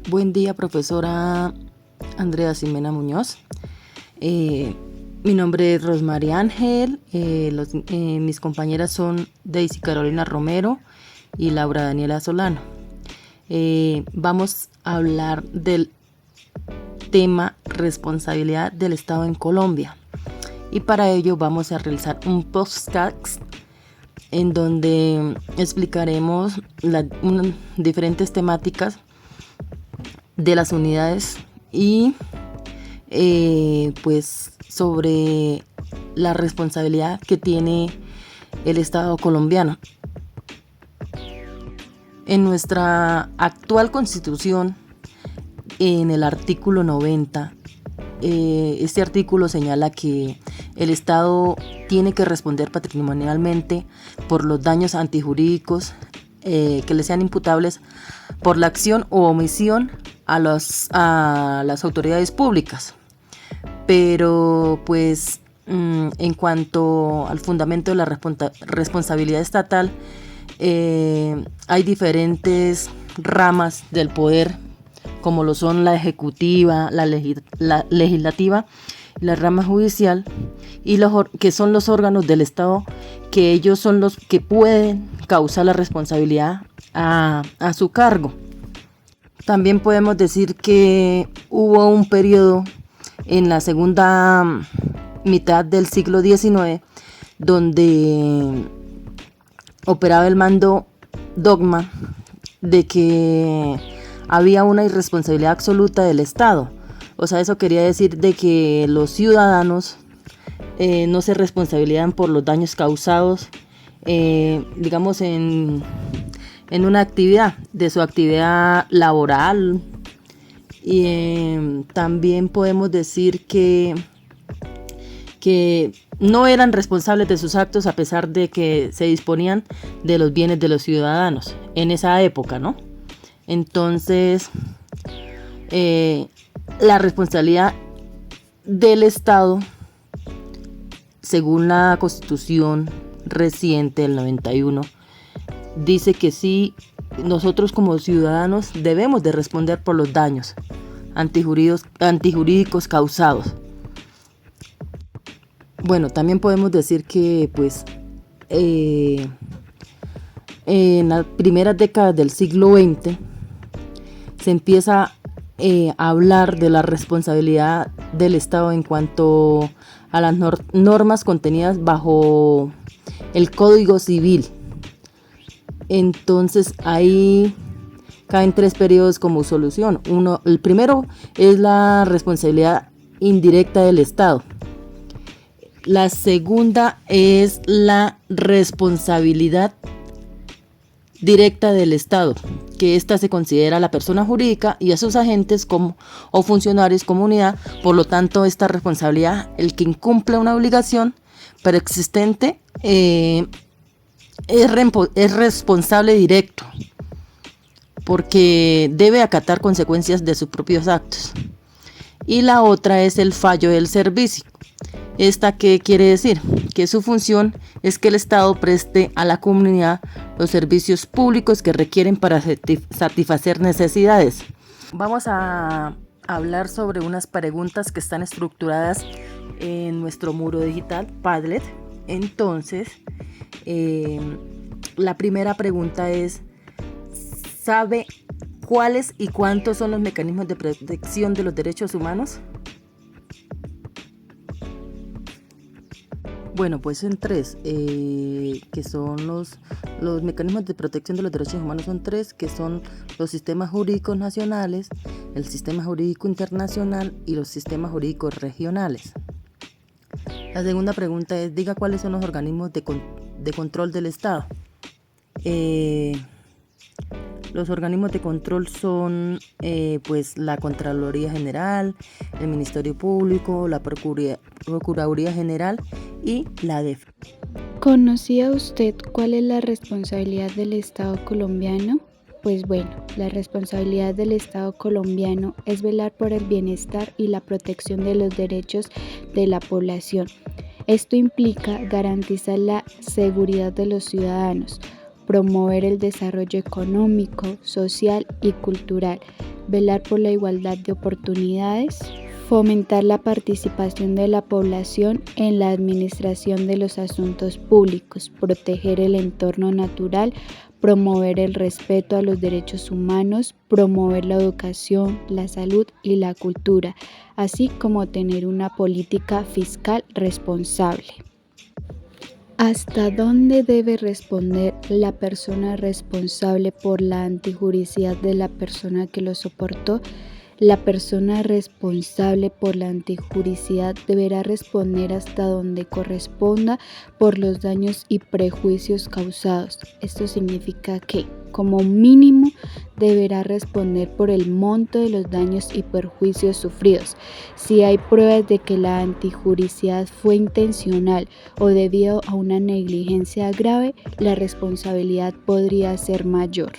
Buen día, profesora Andrea Ximena Muñoz. Mi nombre es Rosmary Ángel. Mis compañeras son Daisy Carolina Romero y Laura Daniela Solano. Vamos a hablar del tema responsabilidad del Estado en Colombia. Y para ello vamos a realizar un podcast en donde explicaremos diferentes temáticas de las unidades y pues sobre la responsabilidad que tiene el Estado colombiano. En nuestra actual Constitución, en el artículo 90, este artículo señala que el Estado tiene que responder patrimonialmente por los daños antijurídicos que le sean imputables por la acción o omisión a las autoridades públicas. Pero pues en cuanto al fundamento de la responsabilidad estatal, hay diferentes ramas del poder, como lo son la ejecutiva, la legislativa y la rama judicial, y que son los órganos del Estado, que ellos son los que pueden causar la responsabilidad a su cargo. También podemos decir que hubo un periodo en la segunda mitad del siglo XIX donde operaba el mando dogma de que había una irresponsabilidad absoluta del Estado. O sea, eso quería decir de que los ciudadanos no se responsabilizan por los daños causados, digamos, en una actividad, de su actividad laboral. Y también podemos decir que no eran responsables de sus actos a pesar de que se disponían de los bienes de los ciudadanos en esa época, ¿no? Entonces, la responsabilidad del Estado, según la Constitución reciente del 91, dice que sí, nosotros como ciudadanos debemos de responder por los daños antijurídicos causados. Bueno, también podemos decir que pues en las primeras décadas del siglo XX se empieza a hablar de la responsabilidad del Estado en cuanto a las normas contenidas bajo el Código Civil. Entonces ahí caen 3 periodos como solución. El primero es la responsabilidad indirecta del Estado. La segunda es la responsabilidad directa del Estado, que ésta se considera a la persona jurídica y a sus agentes o funcionarios como unidad. Por lo tanto, esta responsabilidad, el que incumple una obligación preexistente, es responsable directo, porque debe acatar consecuencias de sus propios actos. Y la otra es el fallo del servicio. ¿Esta qué quiere decir? Que su función es que el Estado preste a la comunidad los servicios públicos que requieren para satisfacer necesidades. Vamos a hablar sobre unas preguntas que están estructuradas en nuestro muro digital Padlet. Entonces, la primera pregunta es: ¿sabe cuáles y cuántos son los mecanismos de protección de los derechos humanos? Bueno, pues son 3, que son los mecanismos de protección de los derechos humanos, son 3, que son los sistemas jurídicos nacionales, el sistema jurídico internacional y los sistemas jurídicos regionales. La segunda pregunta es: diga cuáles son los organismos de control del Estado. Los organismos de control son pues la Contraloría General, el Ministerio Público, la Procuraduría General y la DEF. ¿Conocía usted cuál es la responsabilidad del Estado colombiano? Pues bueno, la responsabilidad del Estado colombiano es velar por el bienestar y la protección de los derechos de la población. Esto implica garantizar la seguridad de los ciudadanos, promover el desarrollo económico, social y cultural, velar por la igualdad de oportunidades, fomentar la participación de la población en la administración de los asuntos públicos, proteger el entorno natural, promover el respeto a los derechos humanos, promover la educación, la salud y la cultura, así como tener una política fiscal responsable. ¿Hasta dónde debe responder la persona responsable por la antijuricidad de la persona que lo soportó? La persona responsable por la antijuricidad deberá responder hasta donde corresponda por los daños y prejuicios causados. Esto significa que, como mínimo, deberá responder por el monto de los daños y perjuicios sufridos. Si hay pruebas de que la antijuricidad fue intencional o debido a una negligencia grave, la responsabilidad podría ser mayor.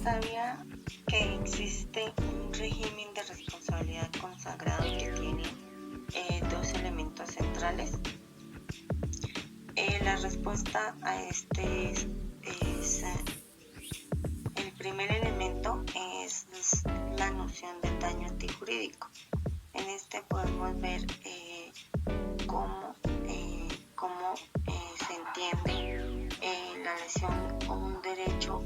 ¿Sabía que existe un régimen de responsabilidad consagrado y que tiene dos elementos centrales? La respuesta a este es el primer elemento es la noción del daño antijurídico. En este podemos ver cómo se entiende la lesión o un derecho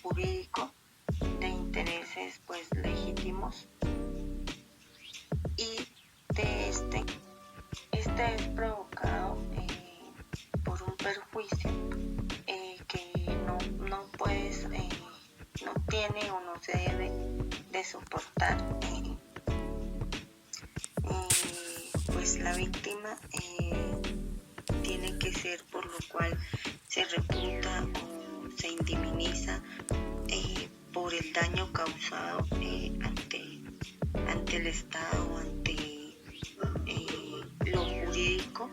jurídico de intereses pues legítimos, y de este es provocado por un perjuicio que no puedes, no tiene o no se debe de soportar pues la víctima, tiene que ser, por lo cual se reputa o se indemniza por el daño causado ante el Estado, ante lo jurídico.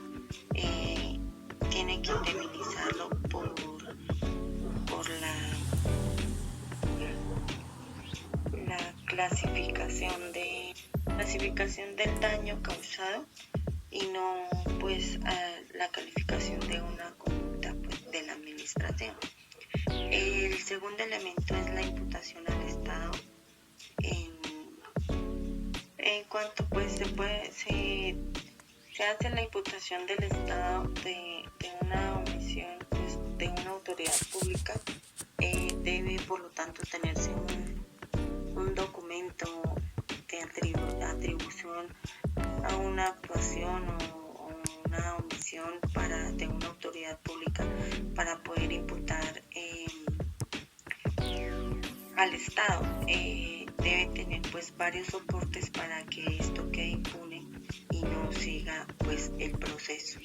Tiene que indemnizarlo por la clasificación del daño causado, y no pues la calificación de una conducta pues de la administración. El segundo elemento es la imputación al Estado. En cuanto pues se hace la imputación del Estado de una omisión pues de una autoridad pública, debe por lo tanto tenerse un documento de atribución a una actuación o una omisión de una autoridad pública para poder imputar al Estado. Debe tener pues varios soportes para que esto quede impune y no siga pues el proceso.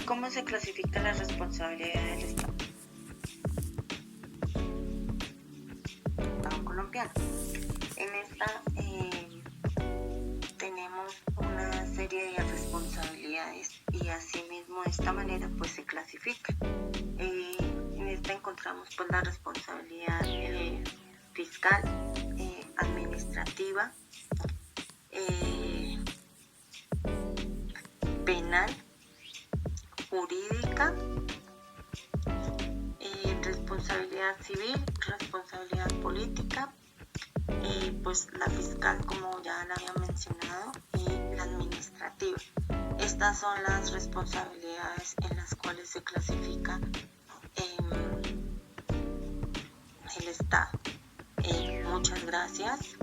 ¿Cómo se clasifica la responsabilidad del Estado colombiano? En esta tenemos una serie de responsabilidades y asimismo de esta manera pues se clasifica. En esta encontramos pues la responsabilidad fiscal, administrativa, penal, jurídica, responsabilidad civil, responsabilidad política, pues la fiscal, como ya la había mencionado, y la administrativa. Estas son las responsabilidades en las cuales se clasifica el Estado. Muchas gracias.